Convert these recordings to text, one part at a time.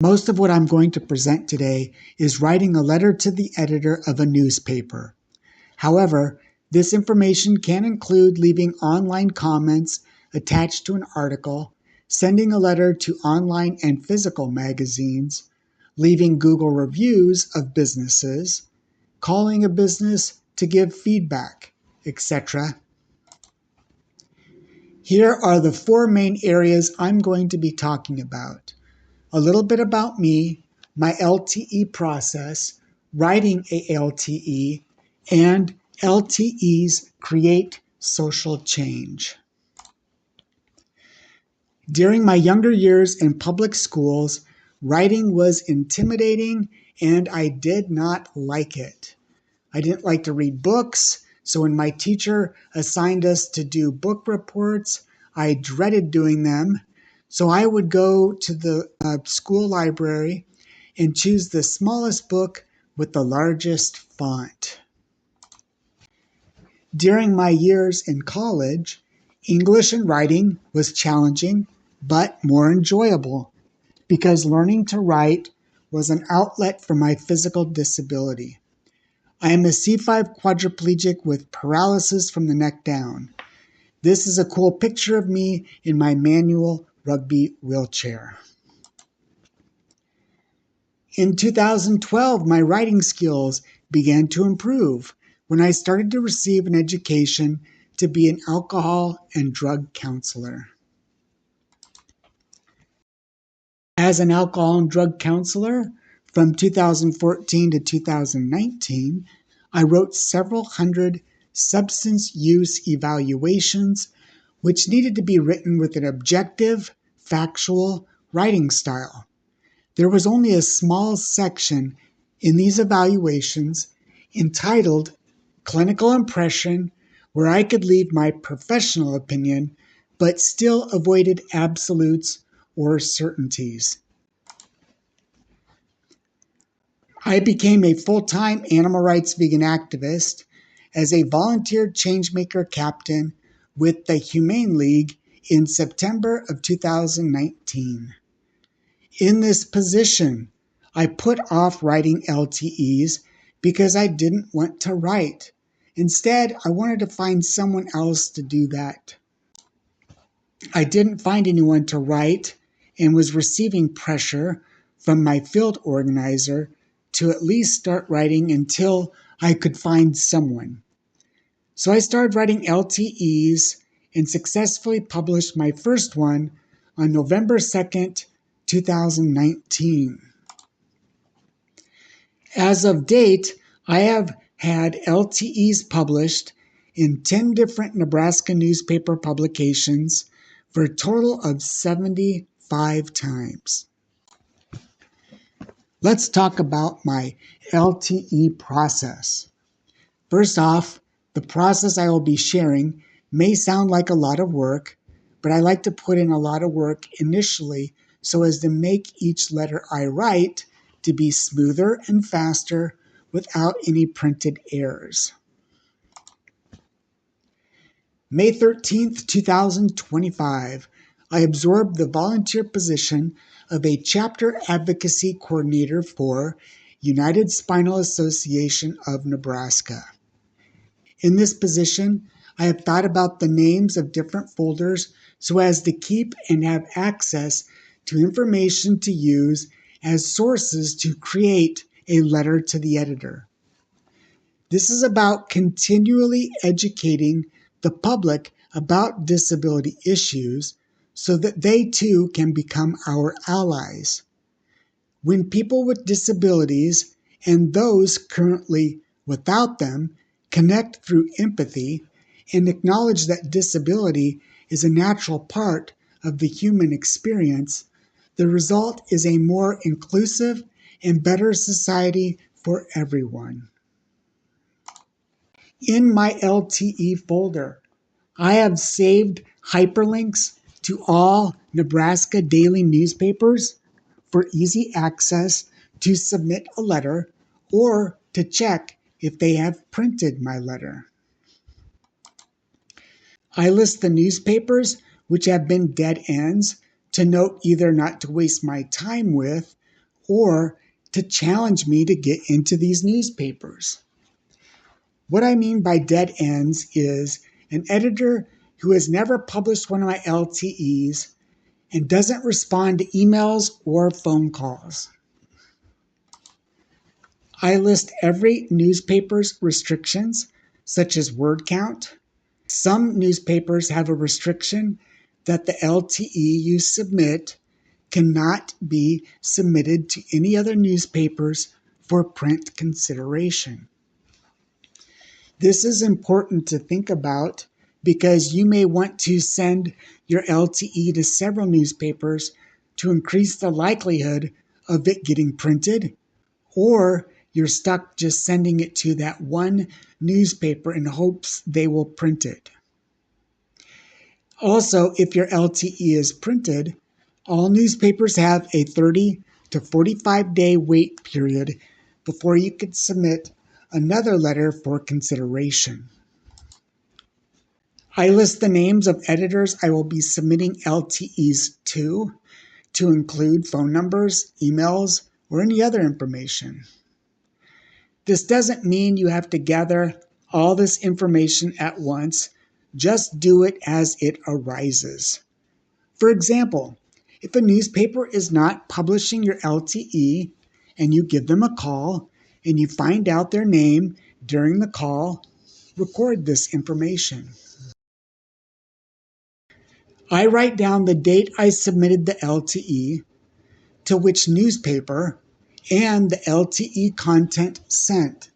Most of what I'm going to present today is writing a letter to the editor of a newspaper. However, this information can include leaving online comments attached to an article, sending a letter to online and physical magazines, leaving Google reviews of businesses, calling a business to give feedback, etc. Here are the 4 main areas I'm going to be talking about. A little bit about me, my LTE process, writing a LTE, and LTEs create social change. During my younger years in public schools, writing was intimidating and I did not like it. I didn't like to read books, so when my teacher assigned us to do book reports, I dreaded doing them. So I would go to the school library and choose the smallest book with the largest font. During my years in college, English and writing was challenging but more enjoyable because learning to write was an outlet for my physical disability. I am a C5 quadriplegic with paralysis from the neck down. This is a cool picture of me in my manual rugby wheelchair. In 2012, my writing skills began to improve when I started to receive an education to be an alcohol and drug counselor. As an alcohol and drug counselor, from 2014 to 2019, I wrote several hundred substance use evaluations, which needed to be written with an objective, factual writing style. There was only a small section in these evaluations entitled Clinical Impression, where I could leave my professional opinion, but still avoided absolutes or certainties. I became a full-time animal rights vegan activist as a volunteer changemaker captain with the Humane League in September of 2019. In this position, I put off writing LTEs because I didn't want to write. Instead, I wanted to find someone else to do that. I didn't find anyone to write and was receiving pressure from my field organizer to at least start writing until I could find someone. So I started writing LTEs and successfully published my first one on November 2nd, 2019. As of date, I have had LTEs published in 10 different Nebraska newspaper publications for a total of 75 times. Let's talk about my LTE process. First off, the process I will be sharing may sound like a lot of work, but I like to put in a lot of work initially so as to make each letter I write to be smoother and faster without any printed errors. May 13th, 2025, I absorbed the volunteer position of a chapter advocacy coordinator for United Spinal Association of Nebraska. In this position, I have thought about the names of different folders so as to keep and have access to information to use as sources to create a letter to the editor. This is about continually educating the public about disability issues so that they too can become our allies. When people with disabilities and those currently without them connect through empathy and acknowledge that disability is a natural part of the human experience, the result is a more inclusive and better society for everyone. In my LTE folder, I have saved hyperlinks to all Nebraska daily newspapers for easy access to submit a letter or to check if they have printed my letter. I list the newspapers which have been dead ends to note either not to waste my time with or to challenge me to get into these newspapers. What I mean by dead ends is an editor who has never published one of my LTEs and doesn't respond to emails or phone calls. I list every newspaper's restrictions, such as word count. Some newspapers have a restriction that the LTE you submit cannot be submitted to any other newspapers for print consideration. This is important to think about because you may want to send your LTE to several newspapers to increase the likelihood of it getting printed, or you're stuck just sending it to that one newspaper in hopes they will print it. Also, if your LTE is printed, all newspapers have a 30 to 45-day wait period before you can submit another letter for consideration. I list the names of editors I will be submitting LTEs to include phone numbers, emails, or any other information. This doesn't mean you have to gather all this information at once. Just do it as it arises. For example, if a newspaper is not publishing your LTE and you give them a call and you find out their name during the call, record this information. I write down the date I submitted the LTE, to which newspaper, and the LTE content sent.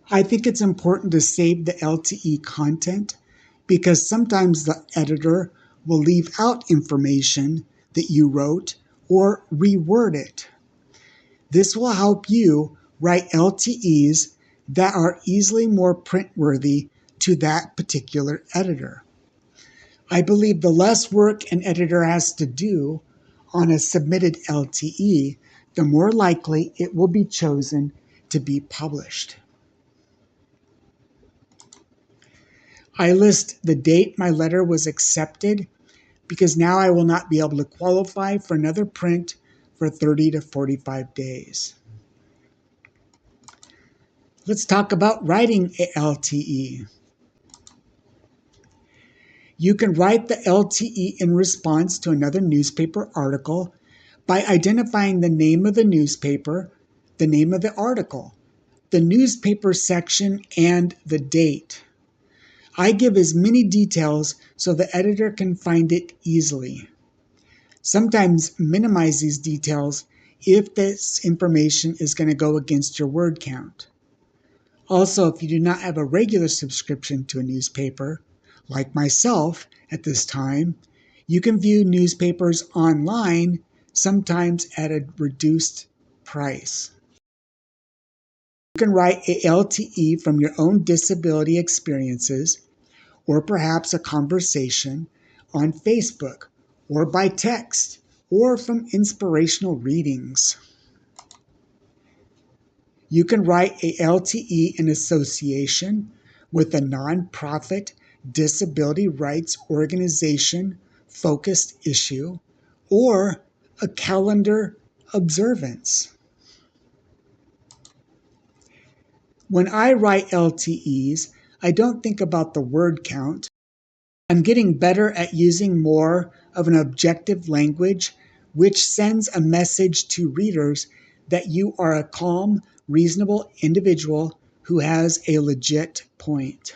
I think it's important to save the LTE content because sometimes the editor will leave out information that you wrote or reword it. This will help you write LTEs that are easily more print-worthy to that particular editor. I believe the less work an editor has to do on a submitted LTE, the more likely it will be chosen to be published. I list the date my letter was accepted because now I will not be able to qualify for another print for 30 to 45 days. Let's talk about writing a LTE. You can write the LTE in response to another newspaper article by identifying the name of the newspaper, the name of the article, the newspaper section, and the date. I give as many details so the editor can find it easily. Sometimes minimize these details if this information is going to go against your word count. Also, if you do not have a regular subscription to a newspaper, like myself at this time, you can view newspapers online, sometimes at a reduced price. You can write a LTE from your own disability experiences, or perhaps a conversation on Facebook, or by text, or from inspirational readings. You can write a LTE in association with a nonprofit disability rights organization focused issue, or a calendar observance. When I write LTEs, I don't think about the word count. I'm getting better at using more of an objective language, which sends a message to readers that you are a calm, reasonable individual who has a legit point.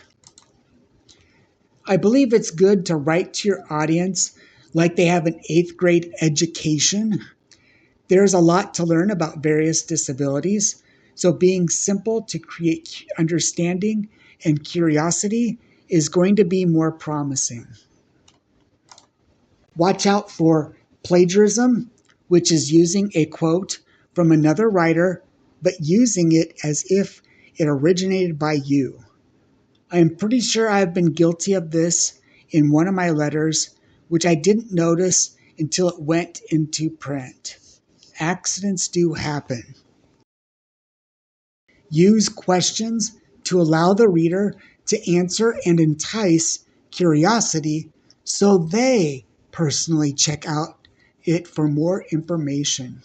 I believe it's good to write to your audience like they have an 8th grade education. There's a lot to learn about various disabilities, so being simple to create understanding and curiosity is going to be more promising. Watch out for plagiarism, which is using a quote from another writer, but using it as if it originated by you. I am pretty sure I have been guilty of this in one of my letters, which I didn't notice until it went into print. Accidents do happen. Use questions to allow the reader to answer and entice curiosity so they personally check out it for more information.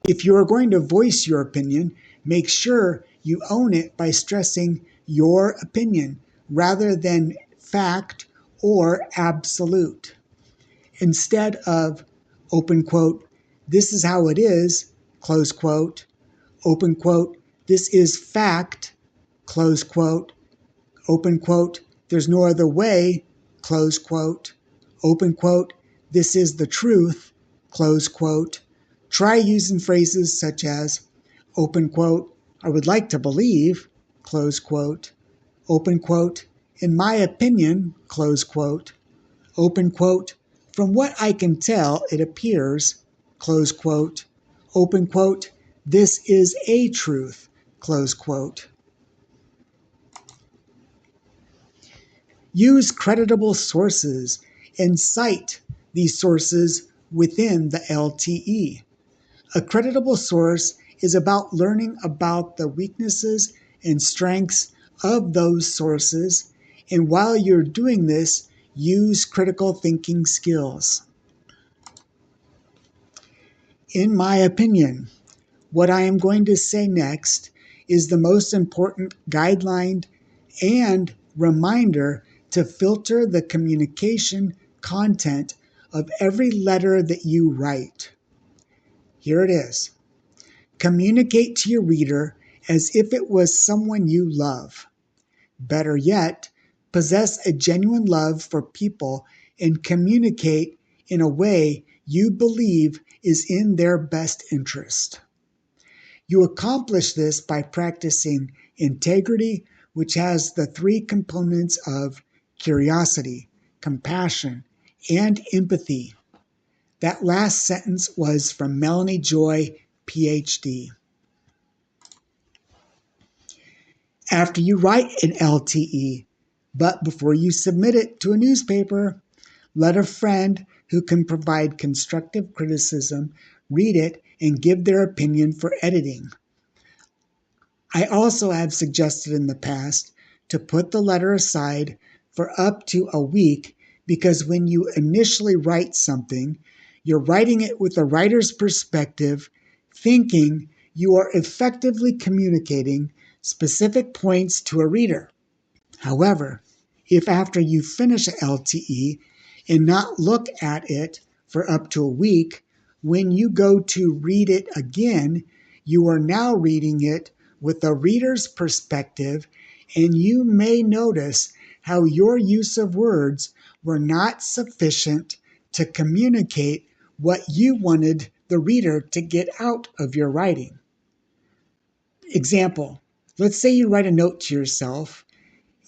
If you are going to voice your opinion, make sure you own it by stressing your opinion rather than fact or absolute. Instead of, open quote, this is how it is, close quote, open quote, this is fact, close quote, open quote, there's no other way, close quote, open quote, this is the truth, close quote. Try using phrases such as, open quote, I would like to believe, close quote, open quote, in my opinion, close quote, open quote, from what I can tell, it appears, close quote, open quote, this is a truth, close quote. Use creditable sources and cite these sources within the LTE. A creditable source is about learning about the weaknesses and strengths of those sources, and while you're doing this, use critical thinking skills. In my opinion, what I am going to say next is the most important guideline and reminder to filter the communication content of every letter that you write. Here it is. Communicate to your reader as if it was someone you love. Better yet, possess a genuine love for people and communicate in a way you believe is in their best interest. You accomplish this by practicing integrity, which has the three components of curiosity, compassion, and empathy. That last sentence was from Melanie Joy, PhD. After you write an LTE, but before you submit it to a newspaper, let a friend who can provide constructive criticism read it and give their opinion for editing. I also have suggested in the past to put the letter aside for up to a week because when you initially write something, you're writing it with the writer's perspective, thinking you are effectively communicating specific points to a reader. However, if after you finish an LTE and not look at it for up to a week, when you go to read it again, you are now reading it with the reader's perspective, and you may notice how your use of words were not sufficient to communicate what you wanted the reader to get out of your writing. Example, let's say you write a note to yourself,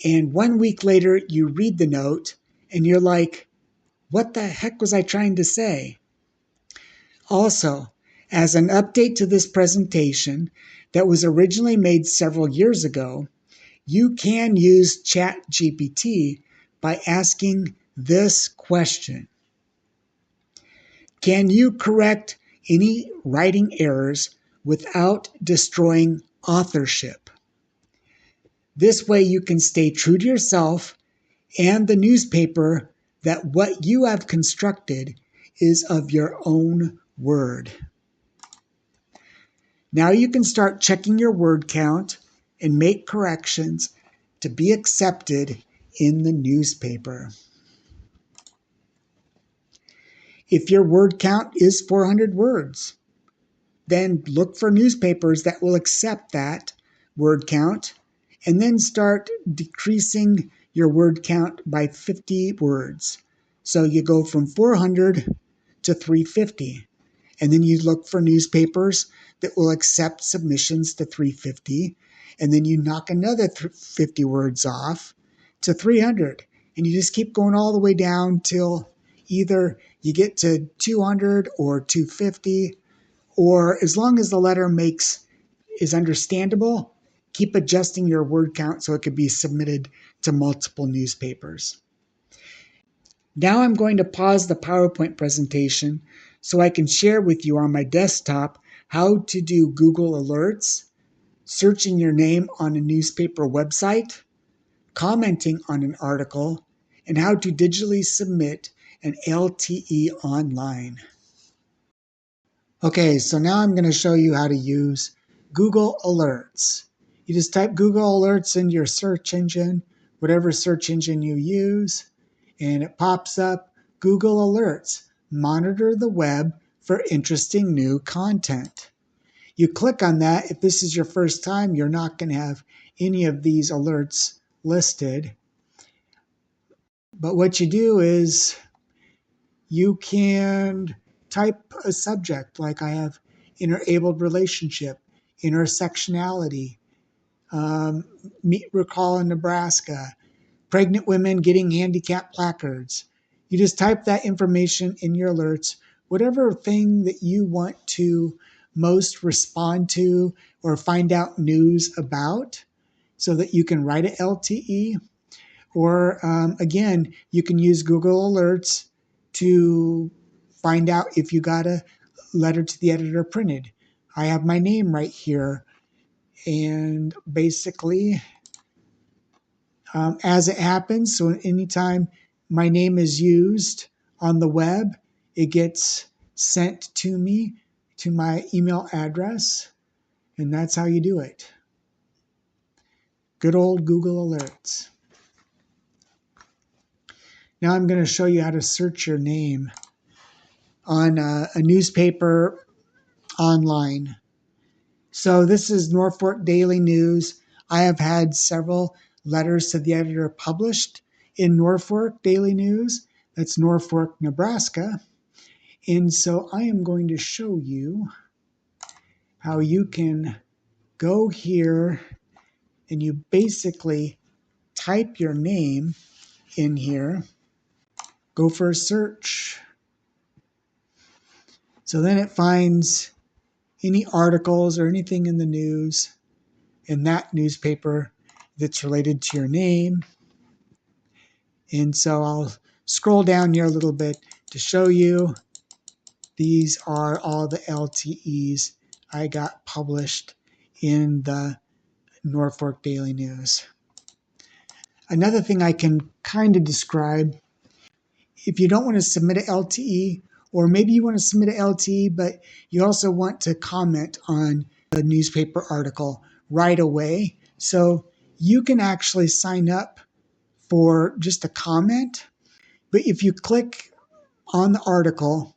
and 1 week later you read the note, and you're like, what the heck was I trying to say? Also, as an update to this presentation that was originally made several years ago, you can use ChatGPT by asking this question. Can you correct any writing errors without destroying authorship? This way you can stay true to yourself and the newspaper that what you have constructed is of your own word. Now you can start checking your word count and make corrections to be accepted in the newspaper. If your word count is 400 words, then look for newspapers that will accept that word count and then start decreasing your word count by 50 words. So you go from 400 to 350. And then you look for newspapers that will accept submissions to 350. And then you knock another 50 words off to 300. And you just keep going all the way down till either you get to 200 or 250, or as long as the letter is understandable, keep adjusting your word count so it could be submitted to multiple newspapers. Now I'm going to pause the PowerPoint presentation so I can share with you on my desktop how to do Google Alerts, searching your name on a newspaper website, commenting on an article, and how to digitally submit an LTE online. Okay, so now I'm going to show you how to use Google Alerts. You just type Google Alerts into your search engine, whatever search engine you use, and it pops up Google Alerts. Monitor the web for interesting new content. You click on that. If this is your first time, you're not going to have any of these alerts listed. But what you do is you can type a subject like I have interabled relationship, intersectionality, meet recall in Nebraska, pregnant women getting handicap placards. You just type that information in your alerts, whatever thing that you want to most respond to or find out news about so that you can write an LTE. Or again, you can use Google Alerts to find out if you got a letter to the editor printed. I have my name right here. And basically, as it happens, so anytime my name is used on the web, it gets sent to me to my email address. And that's how you do it. Good old Google Alerts. Now I'm going to show you how to search your name on a newspaper online. So this is Norfolk Daily News. I have had several letters to the editor published in Norfolk Daily News. That's Norfolk, Nebraska. And so I am going to show you how you can go here and you basically type your name in here, go for a search. So then it finds any articles or anything in the news in that newspaper that's related to your name. And so I'll scroll down here a little bit to show you. These are all the LTEs I got published in the Norfolk Daily News. Another thing I can kind of describe, if you don't want to submit an LTE, or maybe you want to submit an LTE, but you also want to comment on a newspaper article right away. So you can actually sign up for just a comment. But if you click on the article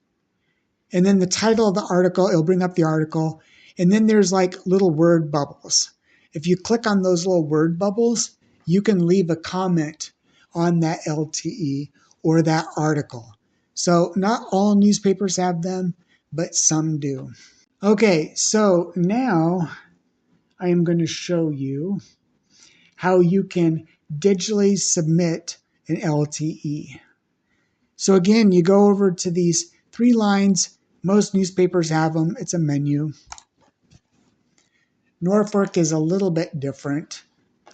and then the title of the article, it'll bring up the article. And then there's like little word bubbles. If you click on those little word bubbles, you can leave a comment on that LTE or that article. So not all newspapers have them, but some do. Okay, so now I am going to show you how you can digitally submit an LTE. So again, you go over to these three lines. Most newspapers have them. It's a menu. Norfolk is a little bit different.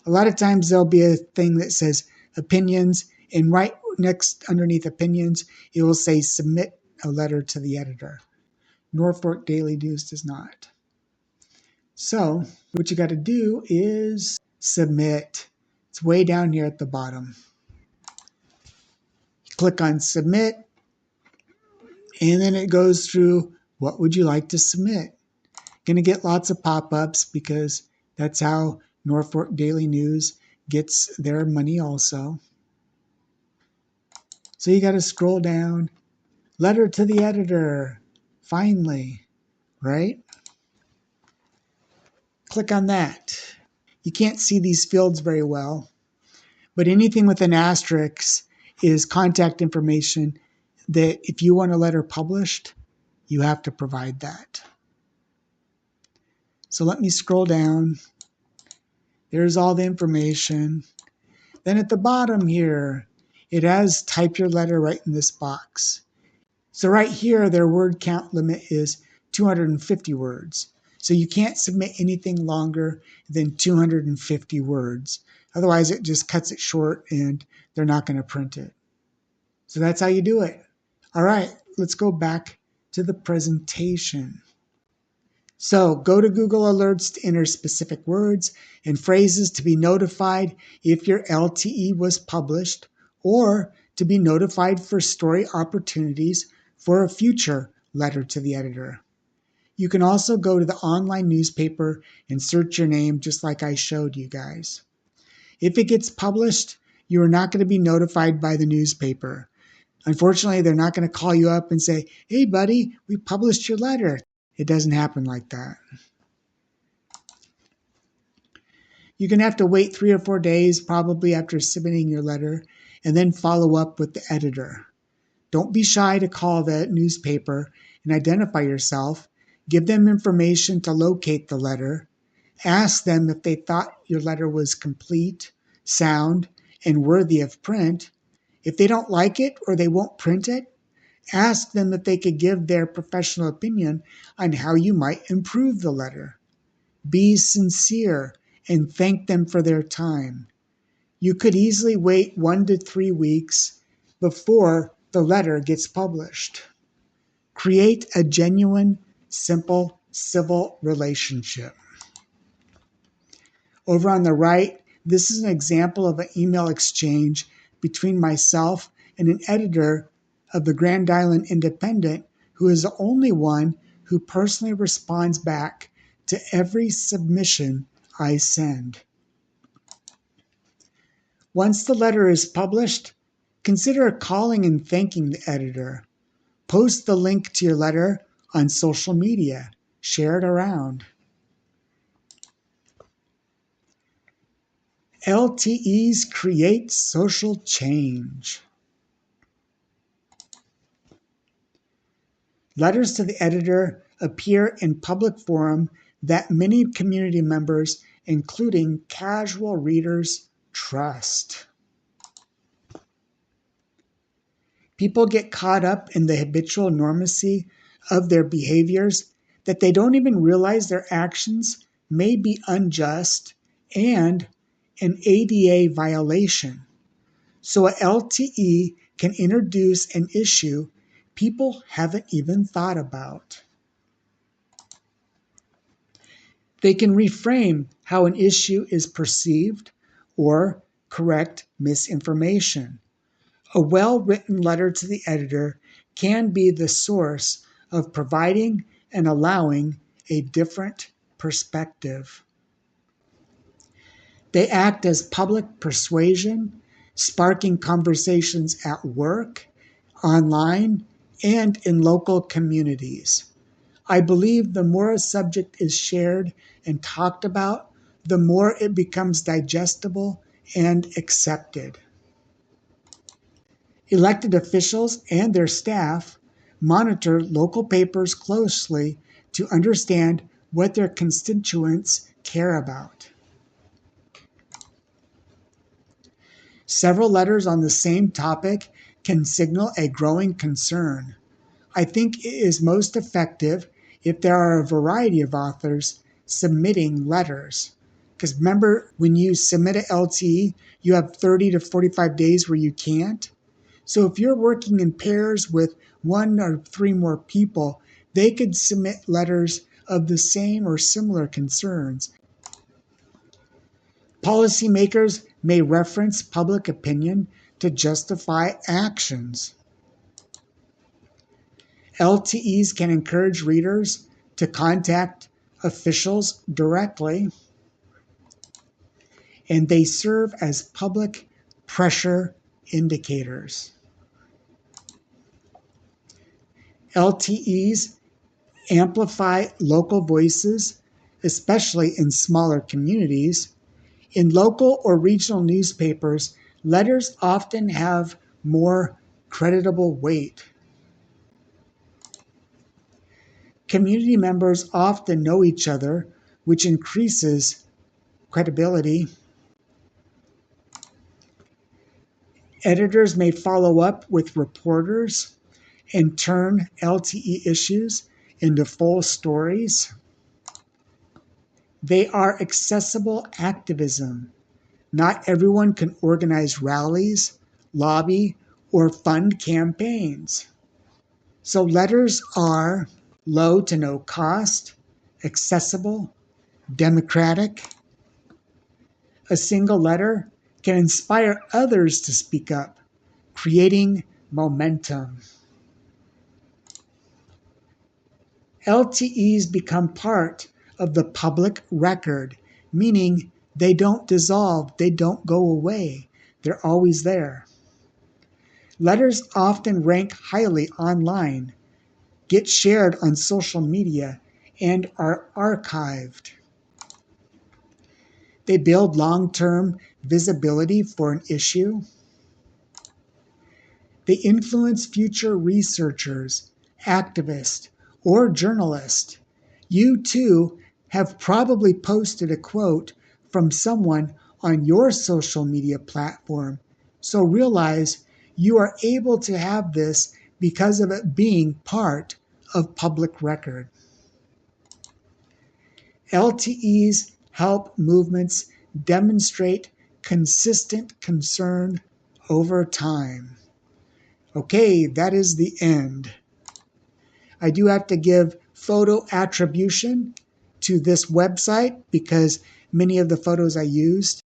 A lot of times there'll be a thing that says opinions, and right next underneath opinions, it will say submit a letter to the editor. Norfolk Daily News does not. So what you got to do is submit. It's way down here at the bottom. Click on submit, and then it goes through what would you like to submit. Going to get lots of pop-ups because that's how Norfolk Daily News gets their money also. So you got to scroll down. Letter to the editor. Finally, right? Click on that. You can't see these fields very well, but anything with an asterisk is contact information that if you want a letter published, you have to provide that. So let me scroll down. There's all the information. Then at the bottom here, it has type your letter right in this box. So right here, their word count limit is 250 words. So you can't submit anything longer than 250 words. Otherwise, it just cuts it short and they're not going to print it. So that's how you do it. All right, let's go back to the presentation. So go to Google Alerts to enter specific words and phrases to be notified if your LTE was published, or to be notified for story opportunities for a future letter to the editor. You can also go to the online newspaper and search your name just like I showed you guys. If it gets published, you are not going to be notified by the newspaper. Unfortunately, they're not going to call you up and say, "Hey, buddy, we published your letter." It doesn't happen like that. You're going to have to wait 3 or 4 days, probably after submitting your letter, and then follow up with the editor. Don't be shy to call the newspaper and identify yourself. Give them information to locate the letter. Ask them if they thought your letter was complete, sound, and worthy of print. If they don't like it or they won't print it, ask them if they could give their professional opinion on how you might improve the letter. Be sincere and thank them for their time. You could easily wait 1 to 3 weeks before the letter gets published. Create a genuine, simple, civil relationship. Over on the right, this is an example of an email exchange between myself and an editor of the Grand Island Independent, who is the only one who personally responds back to every submission I send. Once the letter is published, consider calling and thanking the editor. Post the link to your letter on social media. Share it around. LTEs create social change. Letters to the editor appear in public forum that many community members, including casual readers, trust. People get caught up in the habitual normacy of their behaviors that they don't even realize their actions may be unjust and an ADA violation. So a LTE can introduce an issue people haven't even thought about. They can reframe how an issue is perceived or correct misinformation. A well-written letter to the editor can be the source of providing and allowing a different perspective. They act as public persuasion, sparking conversations at work, online, and in local communities. I believe the more a subject is shared and talked about, the more it becomes digestible and accepted. Elected officials and their staff monitor local papers closely to understand what their constituents care about. Several letters on the same topic can signal a growing concern. I think it is most effective if there are a variety of authors submitting letters. Because remember, when you submit an LTE, you have 30 to 45 days where you can't. So if you're working in pairs with 1 or 3 more people, they could submit letters of the same or similar concerns. Policymakers may reference public opinion to justify actions. LTEs can encourage readers to contact officials directly, and they serve as public pressure indicators. LTEs amplify local voices, especially in smaller communities. In local or regional newspapers, letters often have more creditable weight. Community members often know each other, which increases credibility. Editors may follow up with reporters and turn LTE issues into full stories. They are accessible activism. Not everyone can organize rallies, lobby, or fund campaigns. So letters are low to no cost, accessible, democratic. A single letter can inspire others to speak up, creating momentum. LTEs become part of the public record, meaning they don't dissolve, they don't go away, they're always there. Letters often rank highly online, get shared on social media, and are archived. They build long-term visibility for an issue. They influence future researchers, activists, or journalists. You too have probably posted a quote from someone on your social media platform, so realize you are able to have this because of it being part of public record. LTEs help movements demonstrate consistent concern over time. Okay, that is the end. I do have to give photo attribution to this website because many of the photos I used